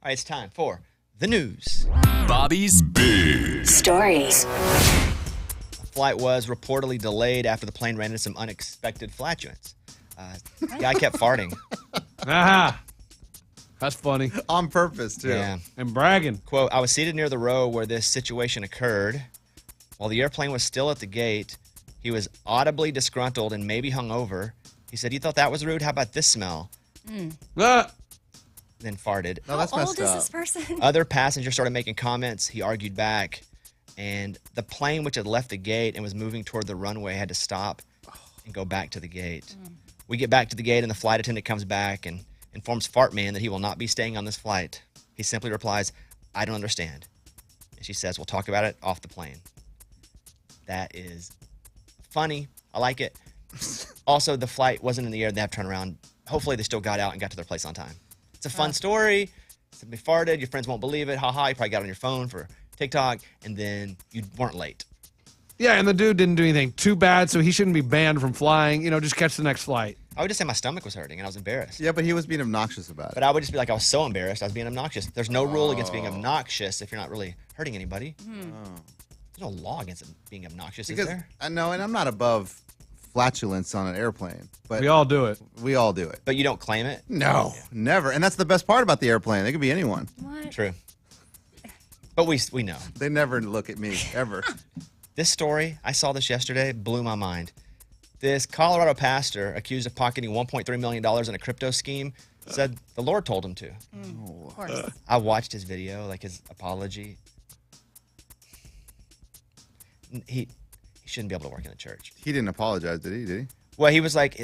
All right, it's time for the news. Bobby's Big Stories. A flight was reportedly delayed after the plane ran into some unexpected flatulence. Guy kept farting. Aha. That's funny. On purpose, too. Yeah. And bragging. Quote, I was seated near the row where this situation occurred. While the airplane was still at the gate, he was audibly disgruntled and maybe hungover. He said, you thought that was rude? How about this smell? Ah. Then farted. No, that's How messed old is up. this person? Other passengers started making comments. He argued back. And the plane, which had left the gate and was moving toward the runway, had to stop and go back to the gate. We get back to the gate, and the flight attendant comes back and informs Fart Man that he will not be staying on this flight. He simply replies, I don't understand. And she says, we'll talk about it off the plane. That is funny. I like it. Also, the flight wasn't in the air. They have to turn around. Hopefully, they still got out and got to their place on time. It's a fun story. Somebody farted. Your friends won't believe it. Ha ha. You probably got on your phone for TikTok, and then you weren't late. Yeah, and the dude didn't do anything too bad, so he shouldn't be banned from flying. Just catch the next flight. I would just say my stomach was hurting, and I was embarrassed. Yeah, but he was being obnoxious about it. But I would just be like, I was so embarrassed. I was being obnoxious. There's no rule against being obnoxious if you're not really hurting anybody. There's no law against being obnoxious, is there? I know, and I'm not above flatulence on an airplane, but We all do it. we all do it. But you don't claim it? No, never. And that's the best part about the airplane. They could be anyone. What? True. But we know. They never look at me, ever. This story, I saw this yesterday, blew my mind. This Colorado pastor accused of pocketing $1.3 million in a crypto scheme said the Lord told him to. Of course. I watched his video, like his apology. He shouldn't be able to work in a church. He didn't apologize, did he? Well, he was like,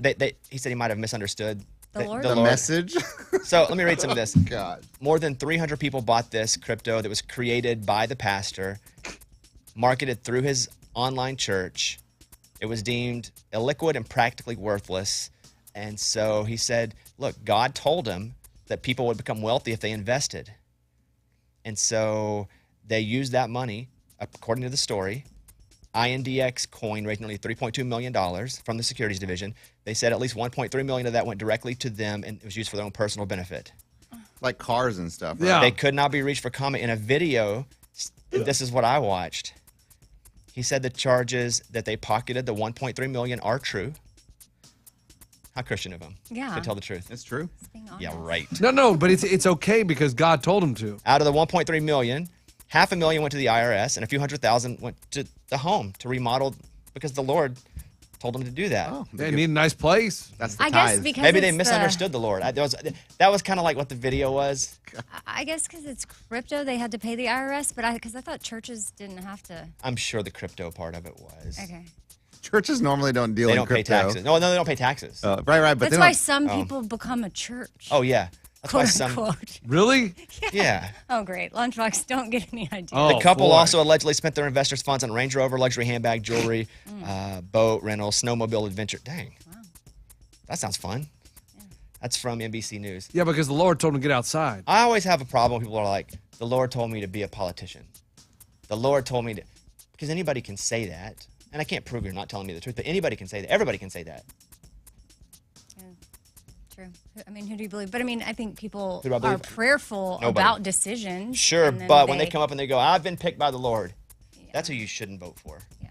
he said he might have misunderstood The Lord? The message? So let me read some of this. God. More than 300 people bought this crypto that was created by the pastor, marketed through his online church. It was deemed illiquid and practically worthless. And so he said, look, God told him that people would become wealthy if they invested. And so they used that money, according to the story. INDX coin raised nearly $3.2 million from the securities division. They said at least $1.3 million of that went directly to them and it was used for their own personal benefit. Like cars and stuff, right? Yeah. They could not be reached for comment. In a video, this is what I watched. He said the charges that they pocketed, the $1.3 million, are true. How Christian of him. Yeah. To tell the truth. It's true. Being honest. Yeah, right. No, but it's okay because God told him to. Out of the $1.3 million, $500,000 went to the IRS and a few $100,000 went to the home to remodel because the Lord told them to do that. Oh, They need a nice place. that's the I guess tithe. because Maybe they it's misunderstood the Lord. That was kind of like what the video was. I guess because it's crypto, they had to pay the IRS, but because I thought churches didn't have to. I'm sure the crypto part of it was. Okay. Churches normally don't deal They in don't pay crypto. taxes. No, they don't pay taxes. Right, but That's they why don't. some people become a church. Oh, yeah. That's why Quote some. unquote. Really? Yeah. Oh, great. Lunchbox, don't get any idea. Oh, The couple boy. also allegedly spent their investors' funds on Range Rover, luxury handbag, jewelry, boat rental, snowmobile adventure. Dang. Wow. That sounds fun. That's from NBC News. Yeah, because the Lord told him to get outside. I always have a problem when people are like, the Lord told me to be a politician. The Lord told me to. Because anybody can say that. And I can't prove you're not telling me the truth, but anybody can say that. Everybody can say that. Yeah, true. I mean, who do you believe? But I mean, I think people Who do I are believe? prayerful Nobody. about decisions. Sure, and then but when they come up and they go, I've been picked by the Lord, Yeah. that's who you shouldn't vote for. Yeah.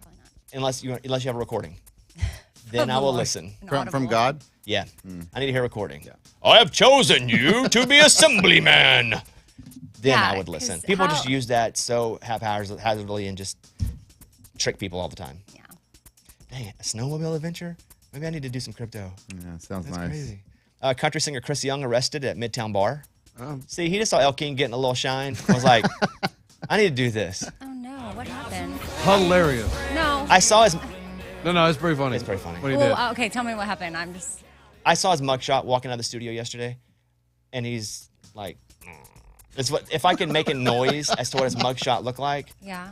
Probably not. Unless you have a recording. Then I will Lord. listen. An From audible. God? Yeah. I need to hear a recording. I have chosen you to be assemblyman. Then Yeah, I would listen. 'cause People how- just use that so haphazardly and just trick people all the time. Yeah. Dang it, a snowmobile adventure? Maybe I need to do some crypto. Yeah, sounds That's nice. crazy. Country singer Chris Young arrested at Midtown Bar. Um, See, he just saw El King getting a little shine. I was like, I need to do this. Oh no, what happened? Hilarious. No. I saw his No, it's pretty funny. It's pretty funny. What he did. Well, okay, tell me what happened. I saw his mugshot walking out of the studio yesterday, and he's like, it's what if I can make a noise as to what his mugshot looked like. Yeah.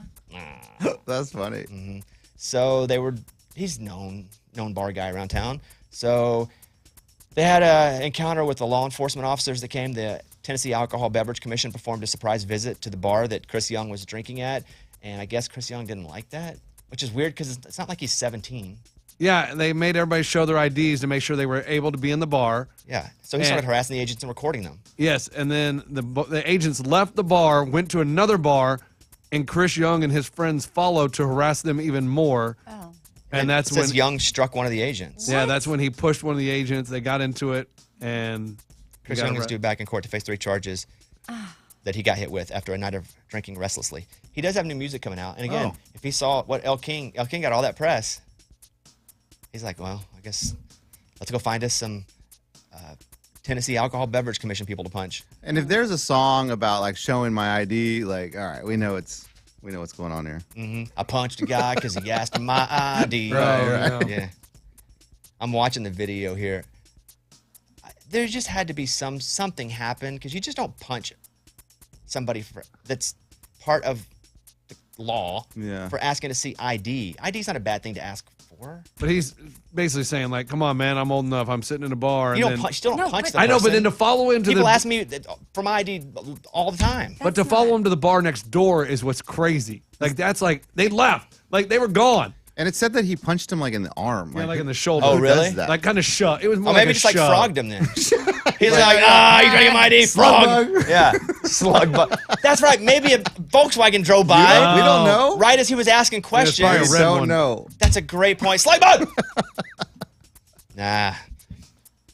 That's funny. So he's known bar guy around town. So they had an encounter with the law enforcement officers that came. The Tennessee Alcohol Beverage Commission performed a surprise visit to the bar that Chris Young was drinking at, and I guess Chris Young didn't like that, which is weird because it's not like he's 17. Yeah, they made everybody show their IDs to make sure they were able to be in the bar. Yeah. So he started harassing the agents and recording them. Yes, and then the agents left the bar, went to another bar, and Chris Young and his friends followed to harass them even more. Oh. And that's it says when Young struck one of the agents. Yeah, that's when he pushed one of the agents. They got into it, and Chris Young is due back in court to face 3 charges that he got hit with after a night of drinking restlessly. He does have new music coming out, and again, if he saw what El King got all that press. He's like, well, I guess let's go find us some Tennessee Alcohol Beverage Commission people to punch. And if there's a song about like showing my ID, like, all right, we know what's going on here. I punched a guy because he asked my ID. Right. Yeah. I'm watching the video here. There just had to be something happen because you just don't punch somebody that's part of the law for asking to see ID. ID is not a bad thing to ask for. But he's basically saying, like, come on, man, I'm old enough. I'm sitting in a bar. You still don't punch the person. I know, but then to follow him to People ask me for my ID all the time. But to follow him to the bar next door is what's crazy. Like, that's like, they left. Like, they were gone. And it said that he punched him like in the arm. Yeah, like in the shoulder. Oh, really? Like kind of shove. It was more maybe like a just like shove. frogged him then. He's like, you trying to get my ID? Frog. Yeah, slug bug. That's right. Maybe a Volkswagen drove by. We don't know. Right as he was asking questions. probably a We red don't one. know. That's a great point. Slug bug. Nah.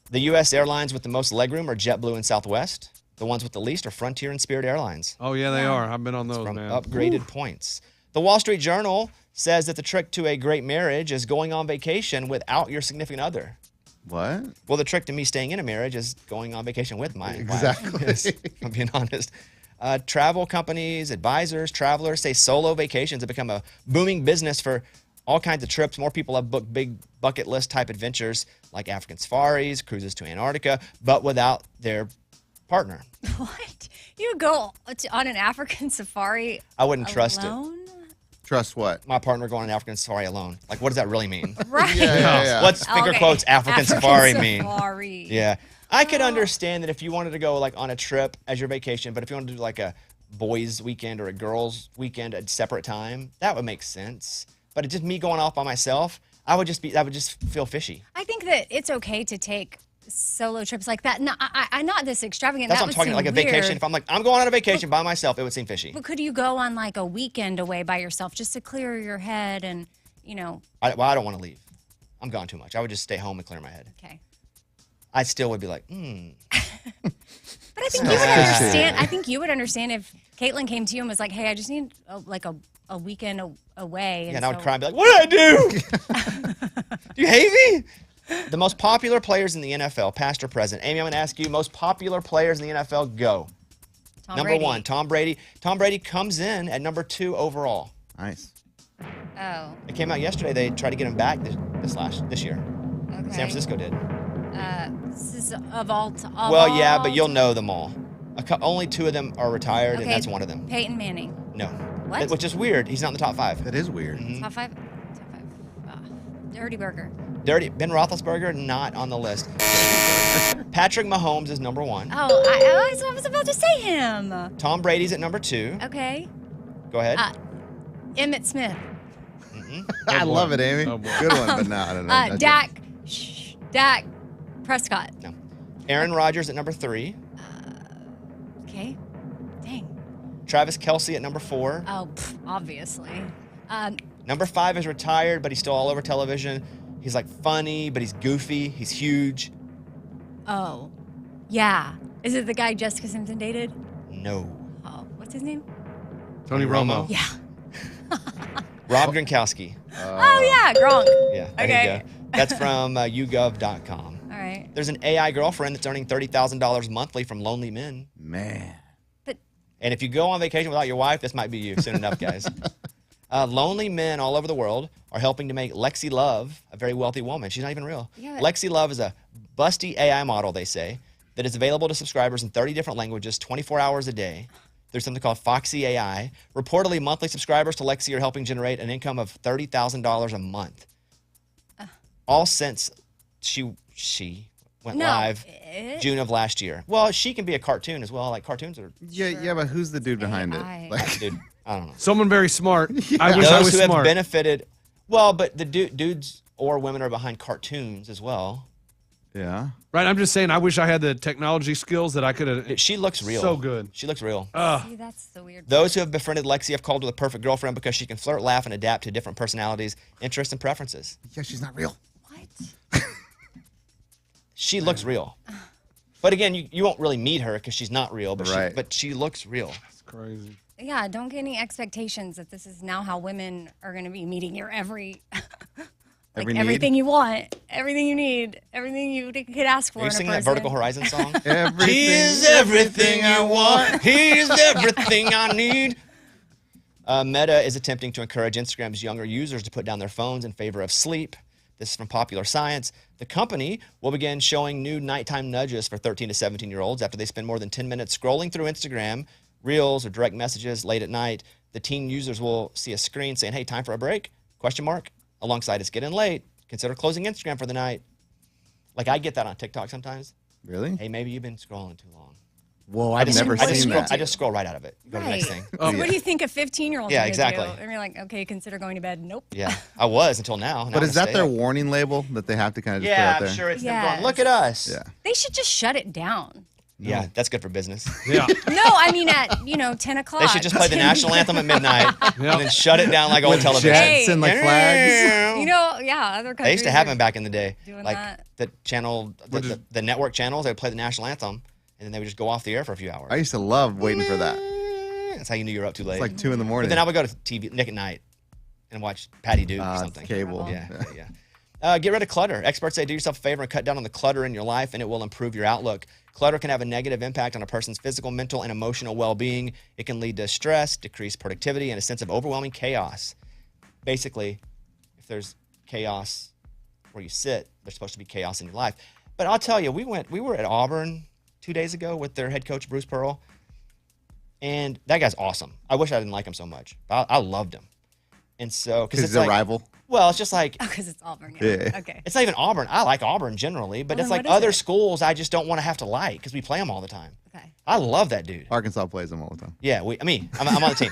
The U.S. airlines with the most legroom are JetBlue and Southwest. The ones with the least are Frontier and Spirit Airlines. Oh, yeah, they are. I've been on those, From man. upgraded points. The Wall Street Journal says that the trick to a great marriage is going on vacation without your significant other. What? Well, the trick to me staying in a marriage is going on vacation with my Exactly. wife. Yes, if I'm being honest. Travel companies, advisors, travelers say solo vacations have become a booming business for all kinds of trips. More people have booked big bucket list type adventures like African safaris, cruises to Antarctica, but without their partner. What? You would go on an African safari I wouldn't trust it. alone? Trust what? My partner going on an African safari alone. Like, what does that really mean? Right. Yeah. What's finger Okay. quotes African safari mean? Safari. Yeah. I could understand that if you wanted to go like on a trip as your vacation, but if you wanted to do like a boys weekend or a girls weekend at a separate time, that would make sense. But it's just me going off by myself, that would just feel fishy. I think that it's okay to take solo trips like that. No, I'm not this extravagant. That's that what I'm talking would like a seem vacation. weird. If I'm like, I'm going on a vacation by myself, it would seem fishy. But could you go on like a weekend away by yourself just to clear your head and, you know? I don't want to leave. I'm gone too much. I would just stay home and clear my head. Okay. I still would be like, But I think you would understand. I think you would understand if Caitlin came to you and was like, "Hey, I just need a weekend away." Yeah, and I would cry and be like, what did I do? Do you hate me? The most popular players in the NFL, past or present. Amy, I'm going to ask you, most popular players in the NFL, go. Tom Number Brady. 1, Tom Brady. Tom Brady comes in at number 2 overall. Nice. Oh. It came out yesterday. They tried to get him back this year. Okay. San Francisco did. This is of all. Well, yeah, but you'll know them all. Only 2 of them are retired, and that's one of them. Peyton Manning. No. What? Which is weird. He's not in the top 5. That is weird. Top 5. Dirty Burger. Ben Roethlisberger, not on the list. Patrick Mahomes is number 1. Oh, I was about to say him. Tom Brady's at number 2. Okay. Go ahead. Emmett Smith. I love it, Amy. Oh, boy. Good one, but no, I don't know. Dak Prescott. No. Aaron Rodgers at number 3. Okay. Dang. Travis Kelce at number 4. Oh, obviously. Number 5 is retired, but he's still all over television. He's like funny, but he's goofy. He's huge. Oh. Yeah. Is it the guy Jessica Simpson dated? No. Oh, what's his name? Tony Romo. Yeah. Rob Gronkowski. Oh, yeah, Gronk. Yeah, there Okay. you go. That's from YouGov.com. All right. There's an AI girlfriend that's earning $30,000 monthly from lonely men. Man. But And if you go on vacation without your wife, this might be you soon enough, guys. Lonely men all over the world are helping to make Lexi Love a very wealthy woman. She's not even real. Yeah. Lexi Love is a busty AI model, they say, that is available to subscribers in 30 different languages, 24 hours a day. There's something called Foxy AI. Reportedly, monthly subscribers to Lexi are helping generate an income of $30,000 a month. All since she went live June of last year. Well, she can be a cartoon as well. Like cartoons are, Yeah, but who's the dude behind AI. it? Like, dude, I don't know. Someone very smart. I wish I Those was who have smart. benefited, well, but the dude's or women are behind cartoons as well. Yeah. Right. I'm just saying, I wish I had the technology skills that I could have. She looks real. So good. She looks real. See, that's the weird Those who have befriended Lexi have called her the perfect girlfriend because she can flirt, laugh, and adapt to different personalities, interests, and preferences. Yeah, she's not real. What? She looks real. But again, you won't really meet her because she's not real, but, Right. but she looks real. It's crazy. Yeah, don't get any expectations that this is now how women are going to be meeting your every Every need? everything you want, everything you need, everything you could ask for. Are you in a singing that person. Vertical Horizon song? Everything, everything I want. He's everything I need. Meta is attempting to encourage Instagram's younger users to put down their phones in favor of sleep. This is from Popular Science. The company will begin showing new nighttime nudges for 13 to 17-year-olds after they spend more than 10 minutes scrolling through Instagram, Reels, or direct messages late at night. The teen users will see a screen saying, "Hey, time for a break?" ? Alongside, "It's getting late. Consider closing Instagram for the night." Like, I get that on TikTok sometimes. Really? Hey, maybe you've been scrolling too long. Whoa, I've never I just seen scroll, that. I just scroll right out of it. Go to the next thing. So what do you think a 15-year-old Yeah, gonna exactly. do? And you're like, okay, consider going to bed. Nope. Yeah, I was until now. Now But I'm is gonna that stay their up. warning label that they have to kind of just put Yeah, out there? I'm sure it's them Yes. going, look at us. Yeah. They should just shut it down. Yeah, that's good for business. Yeah. No, I mean at 10 o'clock. They should just play the national anthem at midnight and then shut it down like old With television. jets and like flags. Other countries. They used to happen back in the day. doing Like that. the channel, the network channels, they would play the national anthem and then they would just go off the air for a few hours. I used to love waiting for that. That's how you knew you were up too late. It's like 2 in the But morning. then I would go to TV Nick at Night and watch Patty Duke or something. Cable. Yeah. Get rid of clutter. Experts say do yourself a favor and cut down on the clutter in your life, and it will improve your outlook. Clutter can have a negative impact on a person's physical, mental, and emotional well-being. It can lead to stress, decreased productivity, and a sense of overwhelming chaos. Basically, if there's chaos where you sit, there's supposed to be chaos in your life. But I'll tell you, we were at Auburn 2 days ago with their head coach, Bruce Pearl, and that guy's awesome. I wish I didn't like him so much, but I loved him. And so, Because it's he's a like, rival. well, it's just like, Because it's Auburn. Yeah. Okay. it's not even Auburn. I like Auburn generally, but Well, it's then like what is other it? schools I just don't want to have to like because we play them all the time. Okay. I love that dude. Arkansas plays them all the time. Yeah, I'm on the team.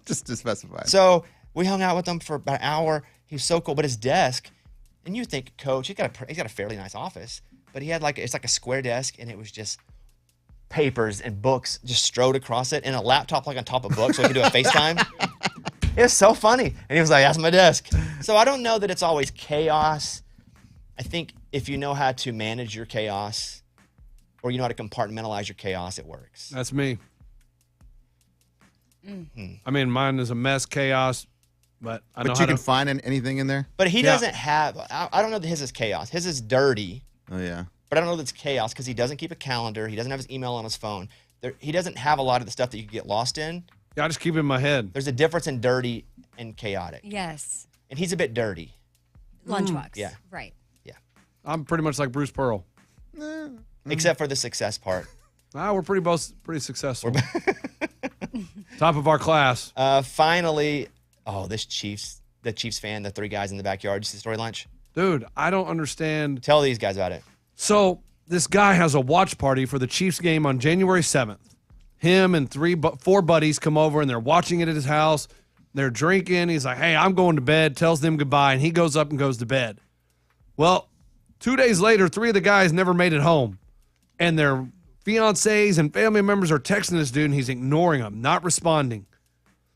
Just to specify. So we hung out with him for about an hour. He was so cool, but his desk, and you think, coach, he's got a fairly nice office, but he had it's like a square desk, and it was just papers and books just strode across it, and a laptop like on top of books, so he could do a FaceTime. It was so funny, and he was like, "That's my desk." So I don't know that it's always chaos. I think if you know how to manage your chaos, or you know how to compartmentalize your chaos, it works. That's me. I mean, mine is a mess, chaos, but I know But how you can to. find anything in there? But he Yeah. doesn't have. I don't know that his is chaos. His is dirty. Oh, yeah. But I don't know that it's chaos because he doesn't keep a calendar. He doesn't have his email on his phone. He doesn't have a lot of the stuff that you could get lost in. Yeah, I just keep it in my head. There's a difference in dirty and chaotic. Yes. And he's a bit dirty. Lunchbox. Yeah. Right. I'm pretty much like Bruce Pearl. Except for the success part. We're pretty successful. Top of our class. Finally, the Chiefs fan, the 3 guys in the backyard. You see the story, Lunch? Dude, I don't understand. Tell these guys about it. So this guy has a watch party for the Chiefs game on January 7th. Him and 4 buddies come over and they're watching it at his house. They're drinking. He's like, "Hey, I'm going to bed," tells them goodbye, and he goes up and goes to bed. Well, 2 days later, 3 of the guys never made it home. And their fiancés and family members are texting this dude, and he's ignoring them, not responding.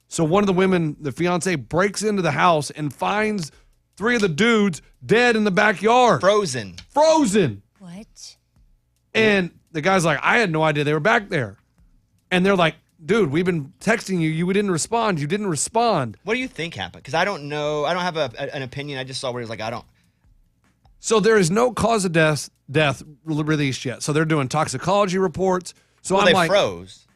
So one of the women, the fiancé, breaks into the house and finds 3 of the dudes dead in the backyard. Frozen. What? And the guy's like, "I had no idea they were back there." And they're like, "Dude, we've been texting you. You didn't respond. You didn't respond." What do you think happened? Because I don't know. I don't have an opinion. I just saw where he's like, I don't. So there is no cause of death released yet. So they're doing toxicology reports. So Well, I'm they like, froze.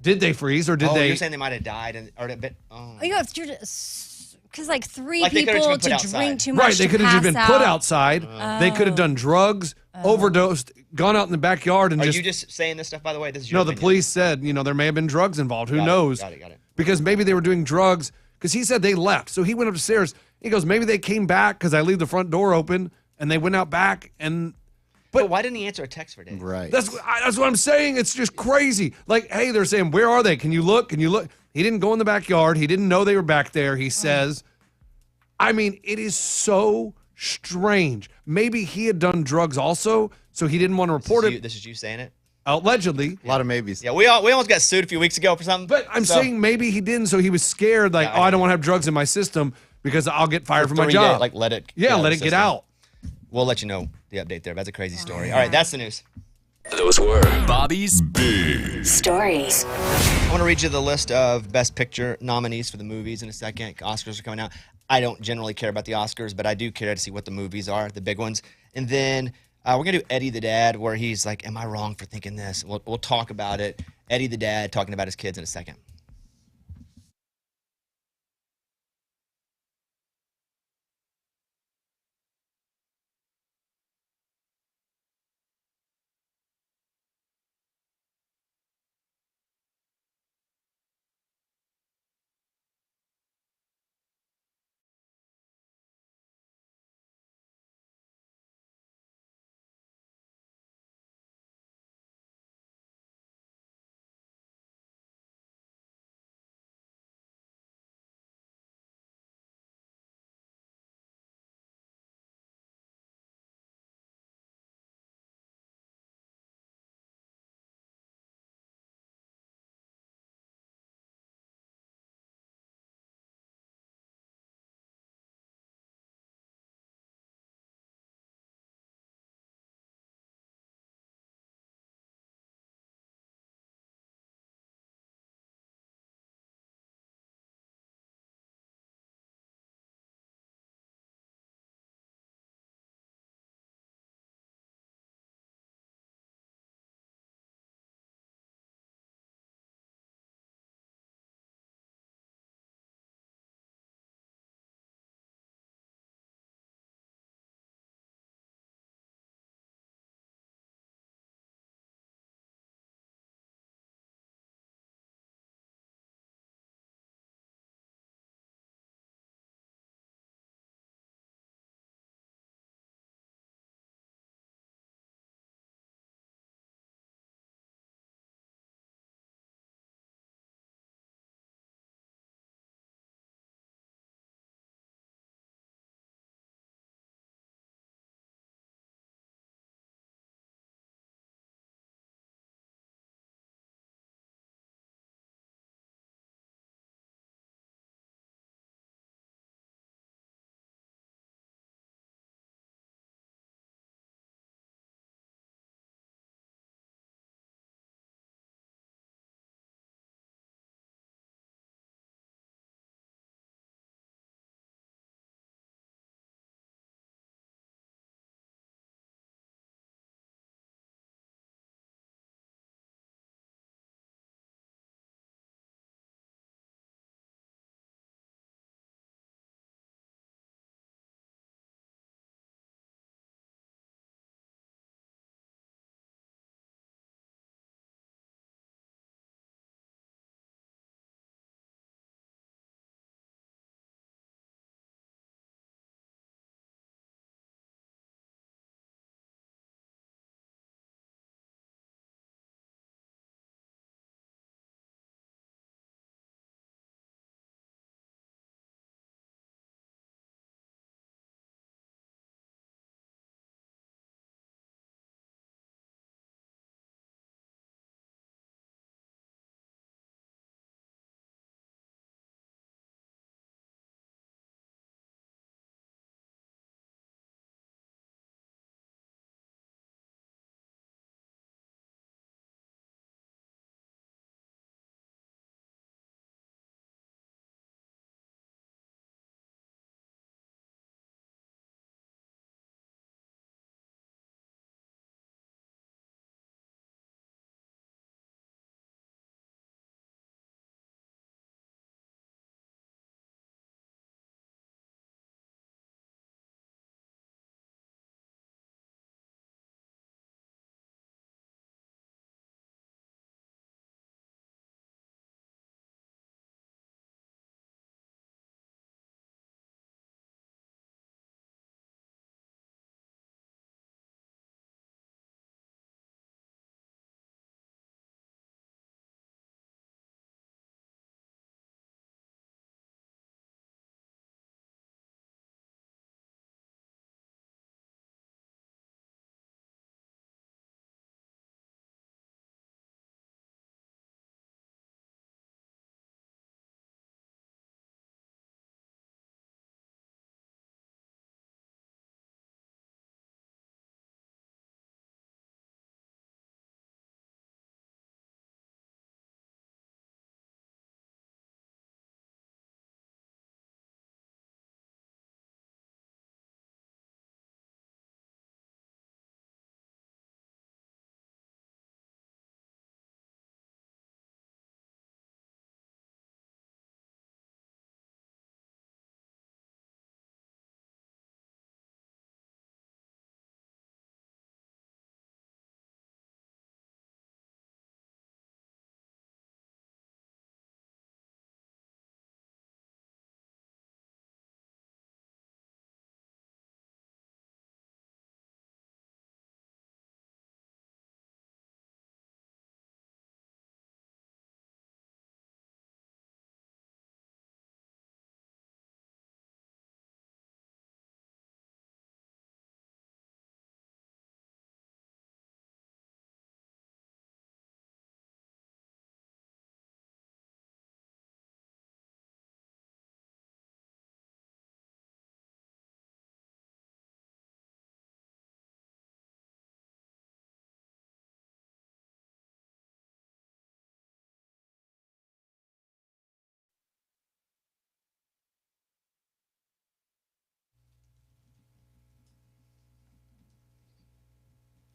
did they freeze or did they? You're saying they might have died or a bit. Oh. You know, if you're just because like 3 Like they could've people just been to put outside. drink too much. Right, they to could have just been pass put out. outside. They could have done drugs, overdosed, gone out in the backyard, and Are just. you just saying this stuff, by the way? This is your No, the opinion. police said, there may have been drugs involved. Who knows? Got it. Because maybe they were doing drugs. Because he said they left. So he went upstairs. He goes, maybe they came back because I leave the front door open, and they went out back. And But why didn't he answer a text for days? Right. that's what I'm saying. It's just crazy. Like, hey, they're saying, where are they? Can you look? Can you look? He didn't go in the backyard. He didn't know they were back there, he says. I mean, it is so strange. Maybe he had done drugs also, so he didn't want to report it. This is you saying it? Allegedly. A lot of maybes. Yeah, we almost got sued a few weeks ago for something. But I'm saying maybe he didn't, so he was scared, like, I don't want to have drugs in my system because I'll get fired from my 3 job. days, like, let it get system. out. We'll let you know the update there. That's a crazy story. All right, that's the news. Those were Bobby's Big Stories. I want to read you the list of Best Picture nominees for the movies in a second. Oscars are coming out. I don't generally care about the Oscars, but I do care to see what the movies are, the big ones. And then we're going to do Eddie the Dad, where he's like, am I wrong for thinking this? We'll talk about it. Eddie the Dad talking about his kids in a second.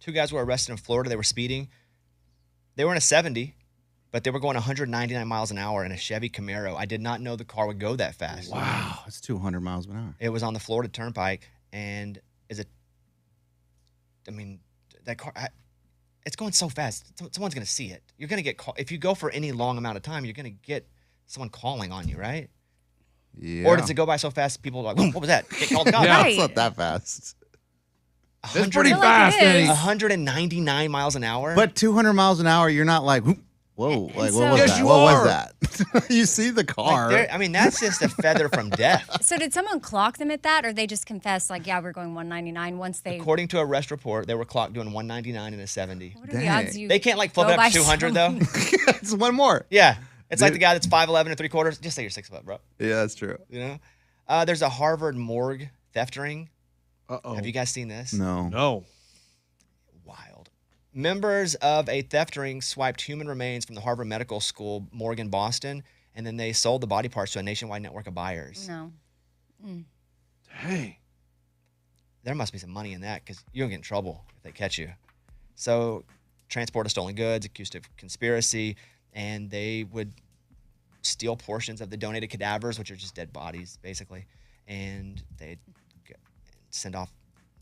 2 guys were arrested in Florida. They were speeding. They were in a 70, but they were going 199 miles an hour in a Chevy Camaro. I did not know the car would go that fast. Wow, that's 200 miles an hour. It was on the Florida Turnpike, and that car, it's going so fast. Someone's going to see it. You're going to get caught. If you go for any long amount of time, you're going to get someone calling on you, right? Yeah. Or does it go by so fast, people are like, what was that? Get called the cops. Yeah. It's not that fast. It's pretty I feel like fast, it is. Eddie. 199 miles an hour. But 200 miles an hour, you're not like, whoa, like, so- what was Yes, that? you What are. was that? You see the car. That's just a feather from death. So did someone clock them at that, or they just confessed like, yeah, we're going 199 once they? According to a arrest report, they were clocked doing 199 and a 70. What are the Dang. odds you? They can't like flip go it up by to 200 so- though. It's one more. Yeah, it's like the guy that's 5'11" and 3/4. Just say you're 6', bro. Yeah, that's true. You know, there's a Harvard morgue theft ring. Uh-oh. Have you guys seen this? No. No. Wild. Members of a theft ring swiped human remains from the Harvard Medical School morgue in Boston, and then they sold the body parts to a nationwide network of buyers. No. Hey. There must be some money in that because you don't get in trouble if they catch you. So, transport of stolen goods, accused of conspiracy, and they would steal portions of the donated cadavers, which are just dead bodies, basically, and they'd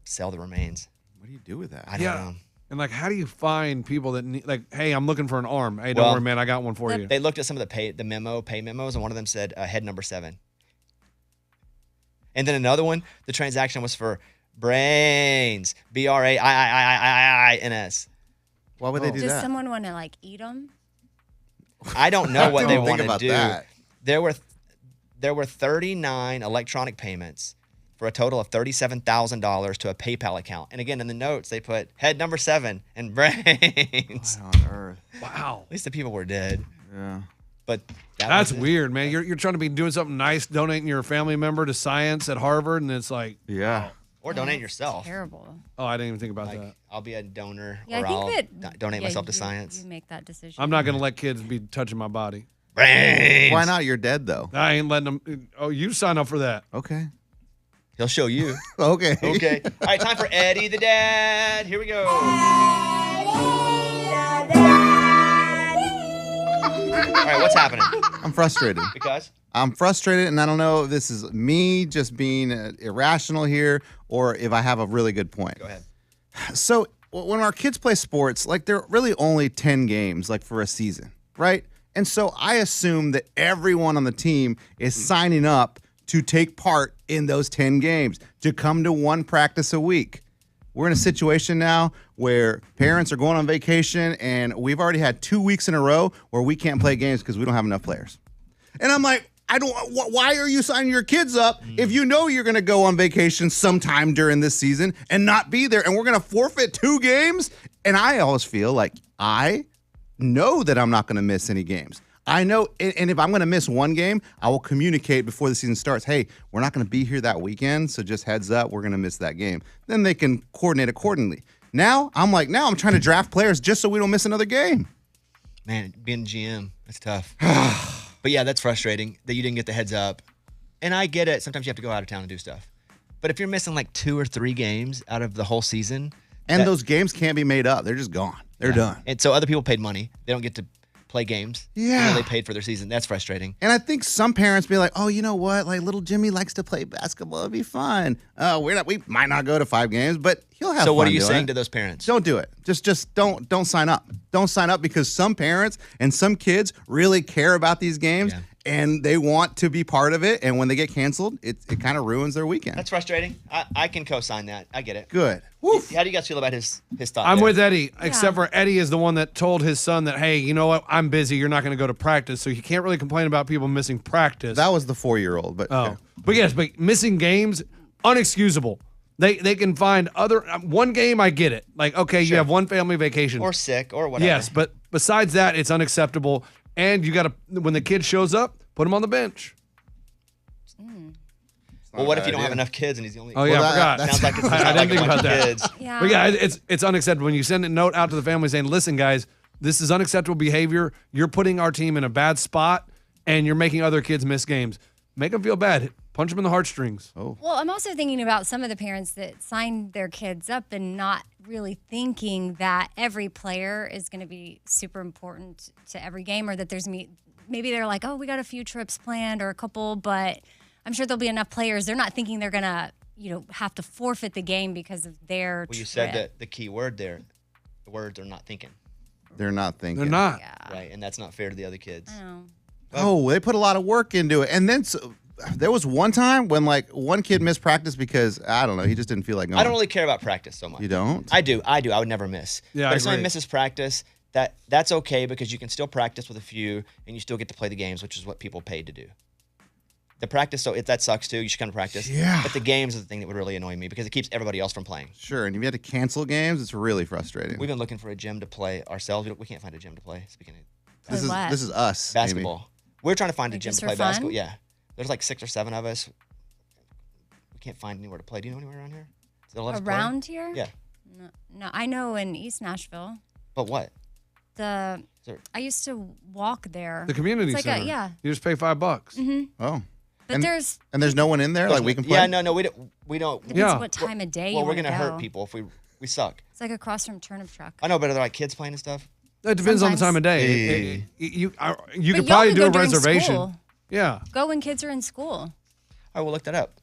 sell the remains. What do you do with that? I don't know. And like, how do you find people that need, like, hey, I'm looking for an arm. Hey, don't Well, worry, man, I got one for you. They looked at some of the pay memos, and one of them said head number 7. And then another one, the transaction was for brains, BRAIIIINS. Why would they do Does that? someone want to like eat them? I don't know what they Don't think want to about do. that. There were 39 electronic payments for a total of $37,000 to a PayPal account. And again, in the notes, they put head number 7 and brains. What on earth? Wow. At least the people were dead. Yeah. But That's was it. weird, man. You're trying to be doing something nice, donating your family member to science at Harvard, and it's like, Yeah. Or donate yourself. Terrible. oh, I didn't even think about Like, that. I'll be a donor, Yeah, or I think I'll that donate myself to you- science. You make that decision. I'm not going to let kids be touching my body. Brains. Why not? You're dead, though. I ain't letting them. Oh, you sign up for that. Okay. He'll show you. Okay. Okay. All right, time for Eddie the Dad. Here we go. All right, what's happening? I'm frustrated. Because I'm frustrated, and I don't know if this is me just being irrational here or if I have a really good point. go ahead. So when our kids play sports, like they're really only 10 games, like for a season, right? And so I assume that everyone on the team is signing up to take part in those 10 games, to come to one practice a week. We're in a situation now where parents are going on vacation, and we've already had 2 weeks in a row where we can't play games because we don't have enough players. And I'm like, why are you signing your kids up if you know you're going to go on vacation sometime during this season and not be there, and we're going to forfeit 2 games? And I always feel like I know that I'm not going to miss any games. I know, and if I'm going to miss one game, I will communicate before the season starts. Hey, we're not going to be here that weekend, so just heads up, we're going to miss that game. Then they can coordinate accordingly. Now I'm trying to draft players just so we don't miss another game. Man, being GM, that's tough. But yeah, that's frustrating that you didn't get the heads up. And I get it. Sometimes you have to go out of town and do stuff. But if you're missing like 2 or 3 games out of the whole season, And those games can't be made up. They're just gone. They're done. and so other people paid money, they don't get to play games. Yeah. Even though they paid for their season. That's frustrating. And I think some parents be like, oh, you know what? Like little Jimmy likes to play basketball. It'd be fun. We might not go to 5 games, but he'll have So what fun are you doing saying it. to those parents? Don't do it. Just don't sign up. Don't sign up because some parents and some kids really care about these games and they want to be part of it. And when they get canceled, it kind of ruins their weekend. That's frustrating. I can co-sign that. I get it. Good. Woof. How do you guys feel about his thought? I'm there? with Eddie, except for Eddie is the one that told his son that, hey, you know what? I'm busy. You're not going to go to practice. So you can't really complain about people missing practice. That was the 4-year-old, but Oh, but yes, but missing games, unexcusable. They can find other one game. I get it. Like, okay, you have one family vacation, Or sick or whatever. yes, but besides that, it's unacceptable. And you got to when the kid shows up, put him on the bench. Well, what if you don't have idea. enough kids and he's the only? Oh yeah, I forgot. Sounds like it's I not like didn't think a bunch about of that. kids. Yeah. But yeah, it's unacceptable when you send a note out to the family saying, "Listen, guys, this is unacceptable behavior. You're putting our team in a bad spot, and you're making other kids miss games. Make them feel bad. Punch them in the heartstrings. Oh. Well, I'm also thinking about some of the parents that signed their kids up and not really thinking that every player is going to be super important to every game, or that there's maybe they're like, oh, we got a few trips planned or a couple, but I'm sure there'll be enough players. They're not thinking they're going to, have to forfeit the game because of their Well, you trip. said that the key word there. The words are not thinking. They're not thinking. They're not. Yeah. Right, and that's not fair to the other kids. I know. Oh, they put a lot of work into it. And then there was one time when like one kid missed practice because, I don't know, he just didn't feel like going. I don't really care about practice so much. You don't? I do. I would never miss. Yeah, but I if somebody agree. misses practice, that's okay because you can still practice with a few and you still get to play the games, which is what people paid to do. The practice, so if that sucks too, you should come to practice. Yeah. But the games are the thing that would really annoy me because it keeps everybody else from playing. Sure. And if you had to cancel games, it's really frustrating. We've been looking for a gym to play ourselves. We can't find a gym to play. Speaking of This Play what? is us. Amy. basketball, we're trying to find a Like gym just to for play fun? basketball. Yeah. There's like 6 or 7 of us. We can't find anywhere to play. Do you know anywhere around here? That'll let us play? Around here? Yeah. No, I know in East Nashville. But what? I there- used to walk there. The community It's like center. yeah. You just pay $5. Oh. But And- there's And there's no one in there? Like we can play? Yeah, no, we don't. depends Yeah. what time of day Well, you we're want gonna to hurt go. people if we suck. It's like across from Turnip Truck. I know, but are there like kids playing and stuff? It depends on the Sometimes. time of day. Hey. You But could y'all probably could do go a during reservation. school. Yeah. Go when kids are in school. All right, we'll look that up.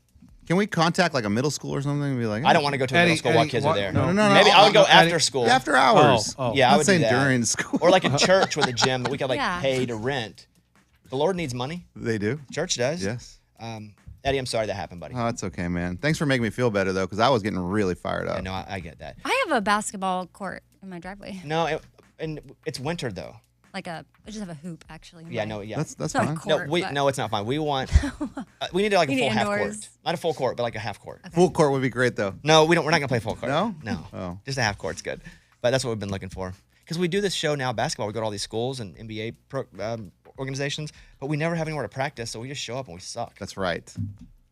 Can we contact like a middle school or something and be like, I don't want to go to a middle Eddie, school while Eddie, kids what? are there. No, no, Maybe I would go Eddie- after school. after hours? Oh. Yeah, I I'm would saying do that. during school. Or like a church with a gym that we could like Yeah. pay to rent. The Lord needs money. They do? Church does. Yes. Eddie, I'm sorry that happened, buddy. Oh, it's okay, man. Thanks for making me feel better, though, because I was getting really fired up. I know, I get that. I have a basketball court in my driveway. No, and it's winter though. I just have a hoop actually. in Yeah, my- no, yeah. That's It's not a fine. court. but- No, it's not fine. We want. We need like a We full need half court. indoors. Not a full court, but like a half court. Full court would be great, though. No, we don't. We're not gonna play full court. No? No. Oh. Just a half court's good. But that's what we've been looking for. Because we do this show now, basketball. We go to all these schools and NBA organizations, but we never have anywhere to practice, so we just show up and we suck. That's right.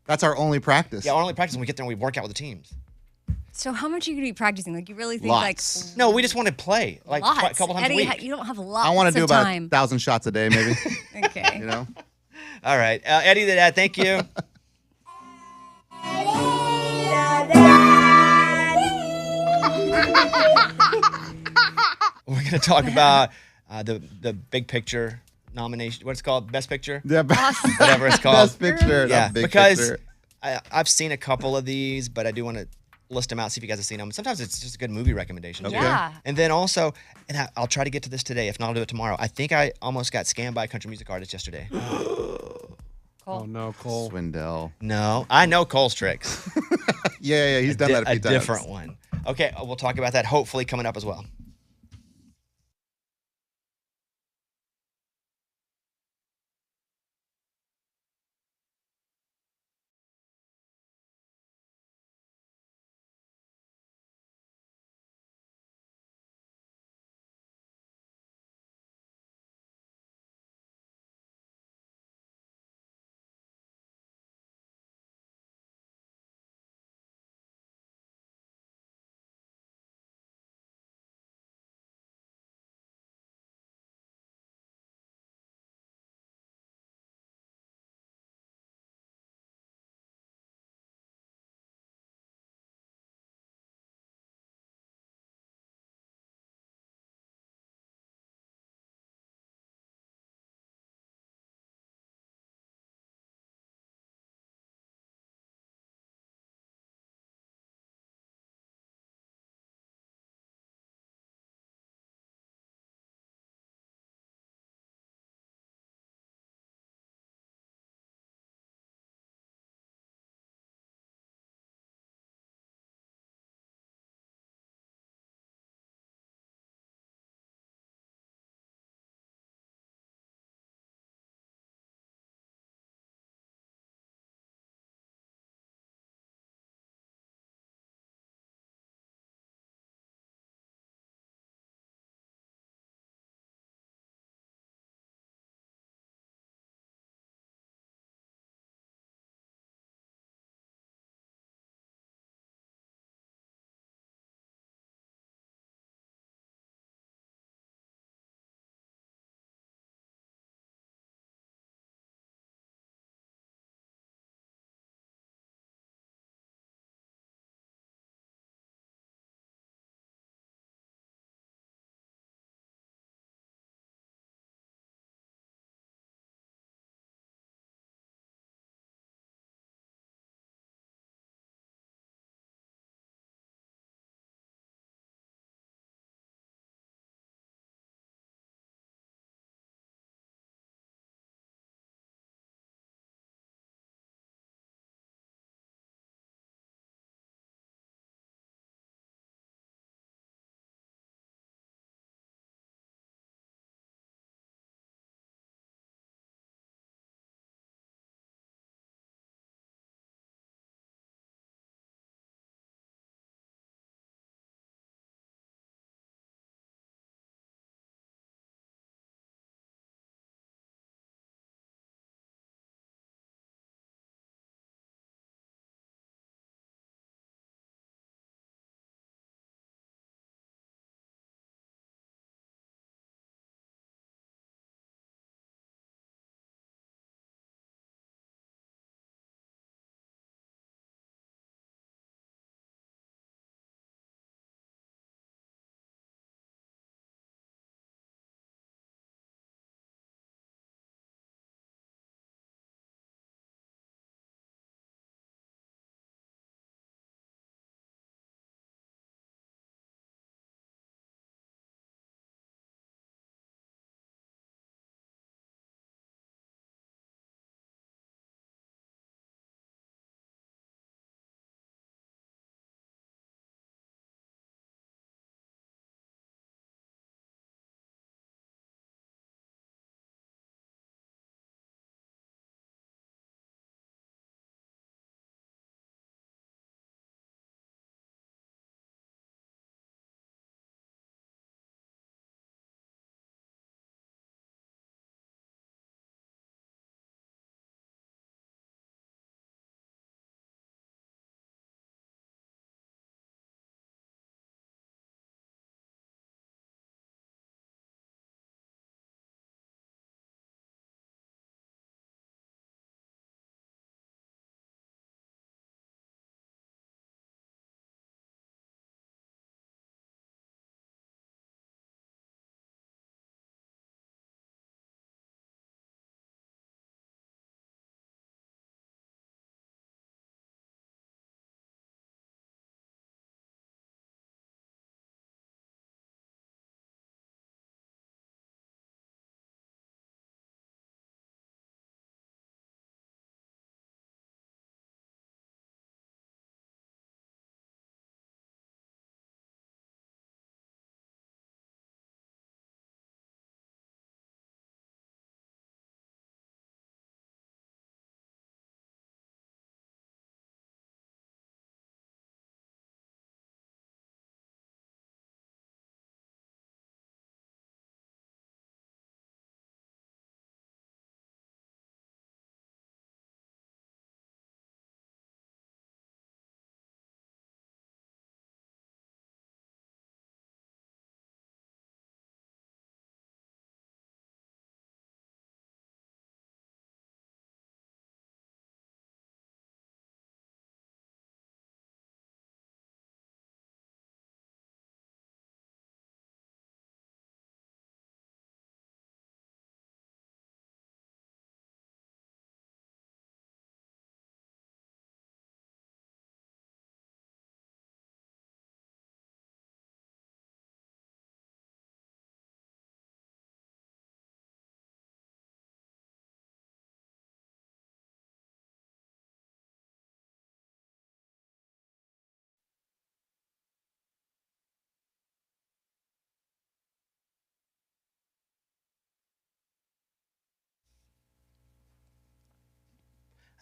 That's our only practice. Yeah, our only practice when we get there and we work out with the teams. So how much are you gonna be practicing? Like you really think Lots. No, we just want to play like lots? a couple times Eddie, a week. you don't have lots I want to do of about time. 1,000 shots a day, maybe. Okay. You know? All right, Eddie the dad. Thank you. We're gonna talk about the big picture nomination. What's it called? Best picture. Yeah, Whatever it's called. Best picture. Yeah, not big because picture. I've seen a couple of these, but I do want to list them out, see if you guys have seen them. Sometimes it's just a good movie recommendation. too. Yeah. And then also, and I'll try to get to this today. If not, I'll do it tomorrow. I think I almost got scammed by a country music artist yesterday. Oh, no, Cole. Swindell. No, I know Cole's tricks. Yeah, he's done that a few times. different one. Okay, we'll talk about that hopefully coming up as well.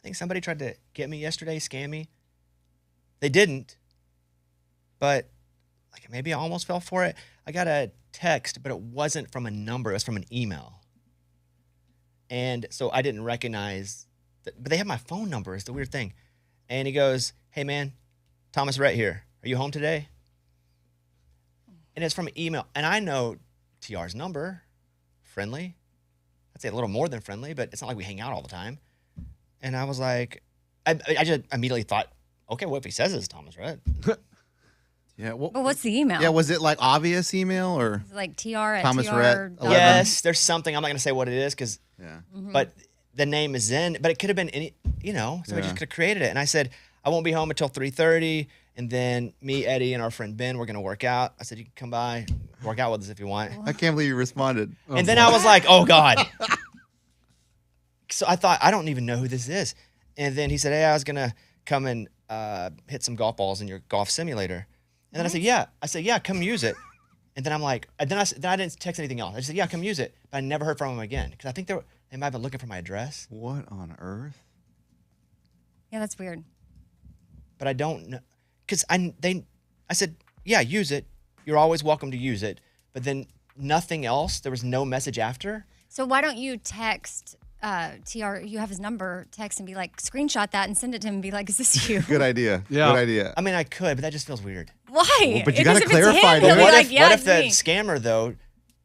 I think somebody tried to get me yesterday, scam me. They didn't, but like maybe I almost fell for it. I got a text, but it wasn't from a number. It was from an email. And so I didn't recognize that, but they have my phone number. It's the weird thing. And he goes, hey, man, Thomas Rhett here. Are you home today? And it's from an email. And I know TR's number, friendly. I'd say a little more than friendly, but it's not like we hang out all the time. And I was like, I just immediately thought, okay, what if he says it's Thomas Rhett? Yeah. Well, But what's the email? yeah. Was it like obvious email or? Is it like TR at Thomas TR. Rhett, 11? Yes, there's something. I'm not going to say what it is because, Yeah. but the name is in, but it could have been any, somebody Yeah. just could have created it. And I said, I won't be home until 3:30. And then me, Eddie, and our friend Ben, we're going to work out. I said, you can come by, work out with us if you want. I can't believe you responded. And then I was like, oh, God. So I thought, I don't even know who this is. And then he said, hey, I was going to come and hit some golf balls in your golf simulator. And then I said, yeah. I said, yeah, come use it. And then I'm like, then I didn't text anything else. I just said, yeah, come use it. But I never heard from him again because I think they might have been looking for my address. What on earth? Yeah, that's weird. But I don't know. Because I said, yeah, use it. You're always welcome to use it. But then nothing else. There was no message after. So why don't you text TR? You have his number. Text and be like, screenshot that and send it to him and be like, is this you? Good idea. Yeah. Good idea. I mean, I could, but that just feels weird. Why? but you Because gotta if it's clarify, him, dude. he'll be What like, if, yeah, what if it's the me. scammer, though,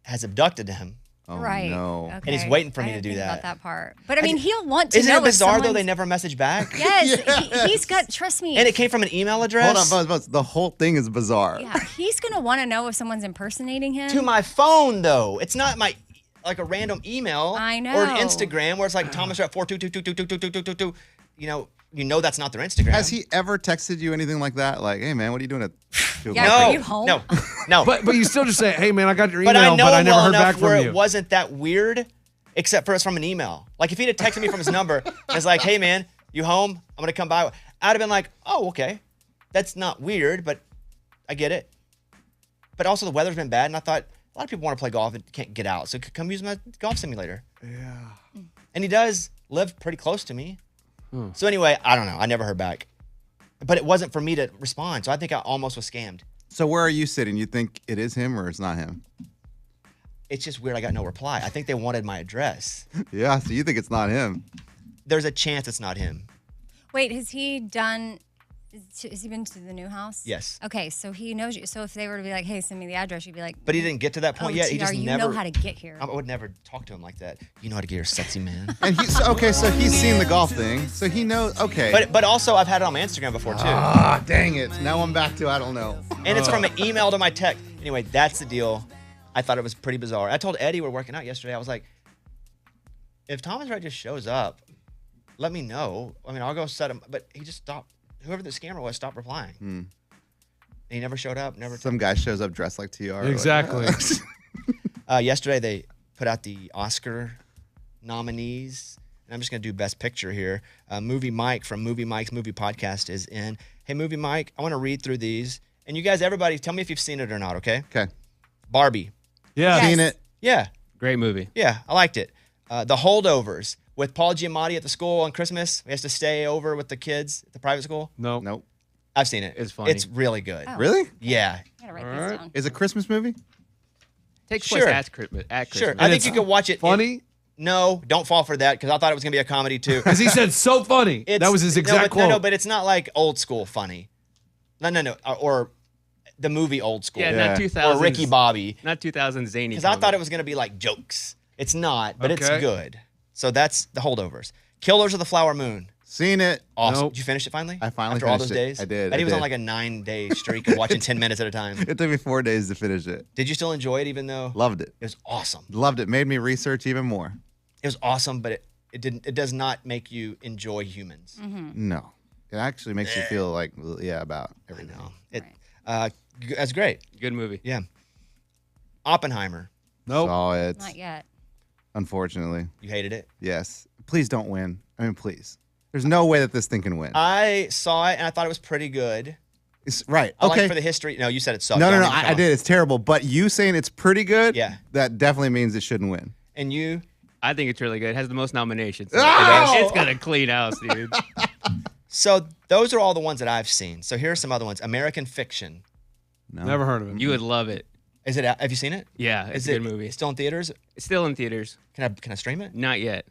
has abducted him? Oh, Right. no. Okay. And he's waiting for me I to didn't do think that. about that part. But I mean, he'll want to Isn't know it bizarre, if though, they someone's- never message back? Yes, he's got. Trust me. And it came from an email address? Hold on, Buzz. The whole thing is bizarre. Yeah, he's gonna want to know if someone's impersonating him. To my phone, though. It's not like a random email. I know. Or an Instagram where it's like Thomas at 42222222222. You know that's not their Instagram. Has he ever texted you anything like that? Like, hey man, what are you doing at 2 Yeah, o'clock? are No, you home? no. But you still just say, hey, man, I got your email, But I know but I never well heard enough back where from you. it wasn't that weird, except for it's from an email. Like if he'd have texted me from his number, and it's like, hey man, you home? I'm gonna come by. I'd have been like, oh, okay. That's not weird, but I get it. But also the weather's been bad, and I thought a lot of people want to play golf and can't get out, so come use my golf simulator. Yeah. And he does live pretty close to me. So anyway, I don't know. I never heard back. But it wasn't for me to respond, so I think I almost was scammed. So where are you sitting? You think it is him or it's not him? It's just weird I got no reply. I think they wanted my address. Yeah. So you think it's not him? There's a chance it's not him. Wait, has he done? Has he been to the new house? Yes. Okay, so he knows you. So if they were to be like, "Hey, send me the address," you'd be like, But he didn't get to that point "Oh, yet. He TR, just you never. know how to get here." I would never talk to him like that. You know how to get here, sexy man. And he's okay. So he's seen the golf thing. So he knows. Okay. but also I've had it on my Instagram before too, ah, dang it. Now I'm back to I don't know. and it's from an email to my text. Anyway, that's the deal. I thought it was pretty bizarre. I told Eddie we're working out yesterday. I was like, if Thomas Wright just shows up, let me know. I mean, I'll go set him. But he just stopped. Whoever the scammer was stopped replying. And he never showed up. Never. Some guy shows up dressed like TR. Exactly. Yesterday they put out the Oscar nominees, and I'm just gonna do Best Picture here. Movie Mike from Movie Mike's Movie Podcast is in. Hey, Movie Mike, I want to read through these, and you guys, everybody, tell me if you've seen it or not. Okay? Okay. Barbie. Yeah. Yes. Seen it. Yeah, Great movie. yeah, I liked it. The Holdovers with Paul Giamatti at the school on Christmas. He has to stay over with the kids at the private school. No. Nope. I've seen it. It's funny. It's really good. Oh. Really? Yeah, I gotta write this down. Is it a Christmas movie? Takes Sure. place at Christmas. sure. Christmas. I think it's you could watch it. Funny? No, don't fall for that because I thought it was gonna be a comedy too. Because he said so funny. That was his exact quote. No, but it's not like old school funny. No. Or the movie Old School. Yeah, Yeah. not 2000s. Or Ricky Bobby. Not 2000 zany. Because I thought comedy. it was going to be like jokes. It's not, but it's Okay. good. So that's the Holdovers. Killers of the Flower Moon. Seen it. Awesome. Nope. Did you finish it finally? I finally After all finished those it. days? I did, Eddie I was on did. like a 9-day streak of watching 10 minutes at a time. It took me 4 days to finish it. Did you still enjoy it even though? Loved it. It was awesome. Loved it. Made me research even more. It was awesome, but it does not make you enjoy humans. No. It actually makes you feel like, yeah, about I everything. know. That's great. Good movie. Yeah. Oppenheimer. Nope. Saw it. Not yet. Unfortunately. You hated it? Yes. Please don't win. I mean, please. There's no way that this thing can win. I saw it and I thought it was pretty good. It's, right. I like Okay. for the history. No, you said it sucked. No, Don't no. even come I on. did. It's terrible. But you saying it's pretty good, Yeah. that definitely means it shouldn't win. And you? I think it's really good. It has the most nominations. So Oh! it's got a clean house, dude. So those are all the ones that I've seen. So here are some other ones. American Fiction. No. Never heard of it. You would love it. Is it? Have you seen it? Yeah, it's Is a it good movie. Still in theaters? It's still in theaters. Can I stream it? Not yet.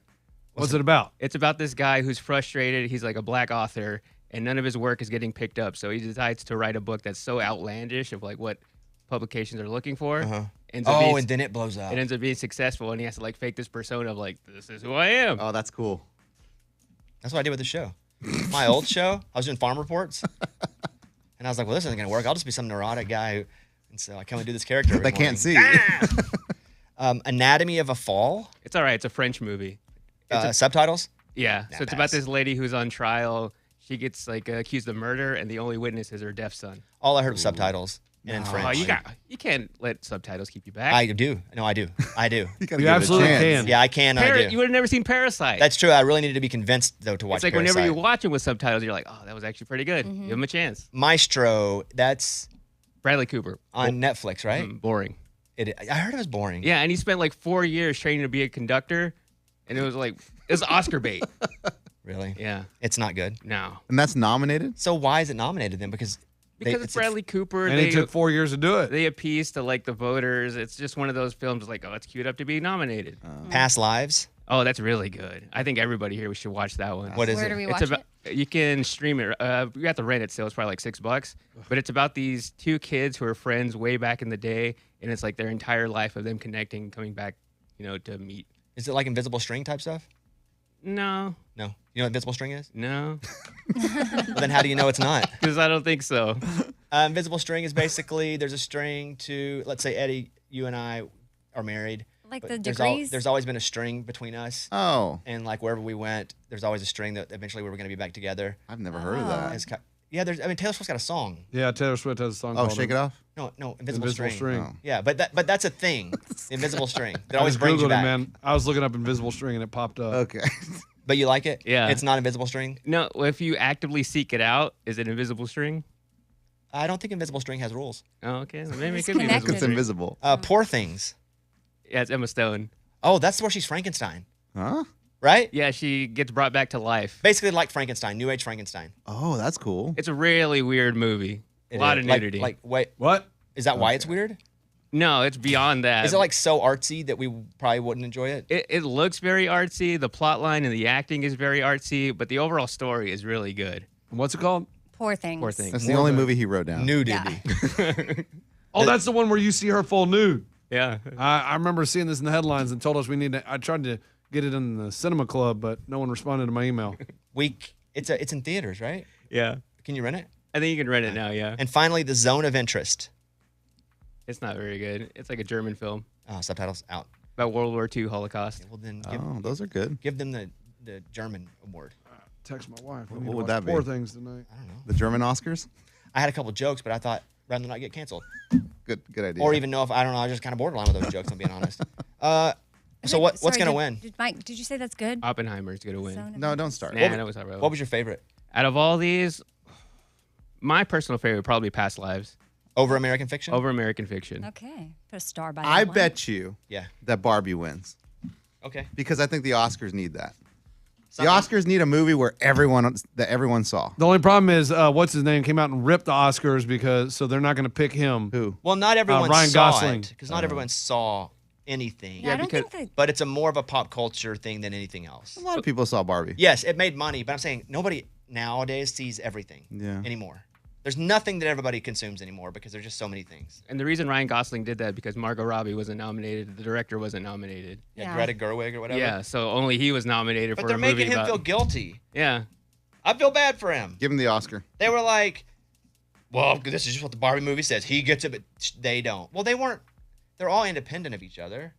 What's it about? It's about this guy who's frustrated. He's like a black author, and none of his work is getting picked up. So he decides to write a book that's so outlandish of like what publications are looking for. Ends up Oh, being- and then it blows up. it ends up being successful, and he has to like fake this persona of like, this is who I am. Oh, that's cool. That's what I did with the show. My old show, I was doing farm reports, and I was like, "Well, this isn't gonna work. I'll just be some neurotic guy." And so I come and do this character. every They can't morning. see. Anatomy of a Fall. It's all right. It's a French movie. Subtitles. Yeah. Nah, So it's pass. about this lady who's on trial. She gets like accused of murder, and the only witness is her deaf son. All I heard was subtitles and in French. Oh, you can't let subtitles keep you back. I do. No, I do. I do. You, gotta You give it a absolutely chance. can. Yeah, I can. I You do. would have never seen Parasite. That's true. I really needed to be convinced though to watch. it's like Parasite. whenever you watch it with subtitles, you're like, oh, that was actually pretty good. Give him a chance. Maestro. That's Bradley Cooper. on Netflix, right? Boring. I heard it was boring. Yeah, and he spent like 4 years training to be a conductor, and it was Oscar bait. Really? Yeah. It's not good. No. And that's nominated? So why is it nominated then? Because It's Bradley Cooper. And it took 4 years to do it. They appease to like the voters. It's just one of those films like, oh, it's queued up to be nominated. Past Lives. Oh, that's really good. I think everybody here should watch that one. What is Where it? do we It's watch about it? you can stream it. We have to rent it, so it's probably like $6. But it's about these two kids who are friends way back in the day, and it's like their entire life of them connecting, coming back, to meet. Is it like Invisible String type stuff? No, No. You know what Invisible String is? no, Well, then how do you know it's not? because I don't think so. Invisible String is basically there's a string to, let's say, Eddie, you and I are married. Like but the there's degrees? there's always been a string between us. Oh, And like wherever we went, there's always a string that eventually we were going to be back together. I've never heard of that. It's Taylor Swift's got a song. Yeah, Taylor Swift has a song Oh, called Shake It Off? No, Invisible String. Oh. Yeah, but that's a thing. The Invisible String. That I always just brings you Googled it, back. man. I was looking up Invisible String and it popped up. Okay. But you like it? Yeah. It's not Invisible String? No, if you actively seek it out, is it invisible string? I don't think Invisible String has rules. Oh, okay. Maybe it It's could be connected. invisible It's string. invisible. Poor Things. Yeah, it's Emma Stone. Oh, that's where she's Frankenstein, Huh? right? Yeah, she gets brought back to life. Basically like Frankenstein, New Age Frankenstein. Oh, that's cool. It's a really weird movie. It A lot is. of nudity. Wait, What? is that why it's weird? No, it's beyond that. Is it like so artsy that we probably wouldn't enjoy it? It looks very artsy. The plot line and the acting is very artsy, but the overall story is really good. What's it called? Poor Things. Poor Things. That's the only movie he wrote down. Nudity. Oh, that's the one where you see her full nude. Yeah. I remember seeing this in the headlines and told us we need to. I tried to get it in the cinema club, but no one responded to my email. It's in theaters, right? Yeah. Can you rent it? I think you can rent it now, yeah. And finally, The Zone of Interest. It's not very good. It's like a German film Oh, subtitles out. about World War II Holocaust. Well, then Oh, those are good. give them the German award. Text my wife. We What need to would watch that be? Poor Things tonight. I don't know. The German Oscars? I had a couple jokes, but I thought rather than not get canceled, Good idea. or even know if I don't know, I was just kind of borderline with those jokes. I'm being honest. So what's Sorry, gonna did- win? Mike, did you say that's good? Oppenheimer's going to win. Zone of No, don't start. Nah, that was not real. What was your favorite Out of all these, my personal favorite would probably be Past Lives over American Fiction? over American Fiction. Okay. Put a star by I that one. bet you Yeah. that Barbie wins Okay. because I think the Oscars need that. The Oscars need a movie where everyone saw. The only problem is, what's his name came out and ripped the Oscars so they're not going to pick him. Who? Well, not everyone Ryan saw Gosling. it because not everyone saw anything. Yeah, I don't because- think But it's a more of a pop culture thing than anything else. A lot of people saw Barbie. Yes, it made money, but I'm saying nobody nowadays sees everything Yeah. anymore. There's nothing that everybody consumes anymore because there's just so many things. And the reason Ryan Gosling did that because Margot Robbie wasn't nominated, the director wasn't nominated. Yeah, Yeah. Greta Gerwig or whatever. Yeah, so only he was nominated But for they're a movie making him about. feel guilty. Yeah, I feel bad for him. Give him the Oscar. They were like, well, this is just what the Barbie movie says. He gets it, but they don't. Well, they weren't. They're all independent of each other.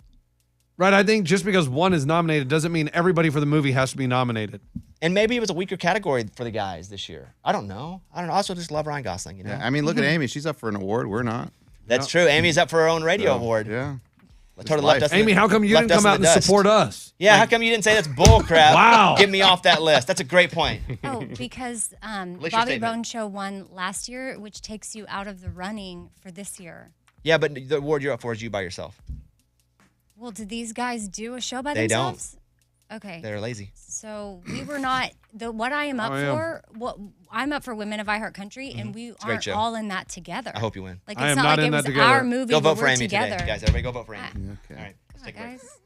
Right? I think just because one is nominated doesn't mean everybody for the movie has to be nominated. And maybe it was a weaker category for the guys this year. I don't know. I also just love Ryan Gosling, you know? Yeah, I mean, look at Amy. She's up for an award. We're not. That's true. Amy's up for her own radio award. Yeah. Totally life. left us in Amy, the- how come you left didn't us come in out the and dust. support us? Yeah, how come you didn't say that's bull crap? Wow. Get me off that list. That's a great point. Oh, because your Bobby statement. Bone Show won last year, which takes you out of the running for this year. Yeah, but the award you're up for is you by yourself. Well, did these guys do a show by They don't. themselves? Okay. They're lazy. So we were not what I am up for. What I'm up for Women of iHeart Country, and we a great aren't show. all in that together. I hope you win. Like I it's am not like in it that was together. our movie. Go but vote for we're Amy together. today, guys. Everybody go vote for Amy. Okay. All right, let's Come on, take a break. guys.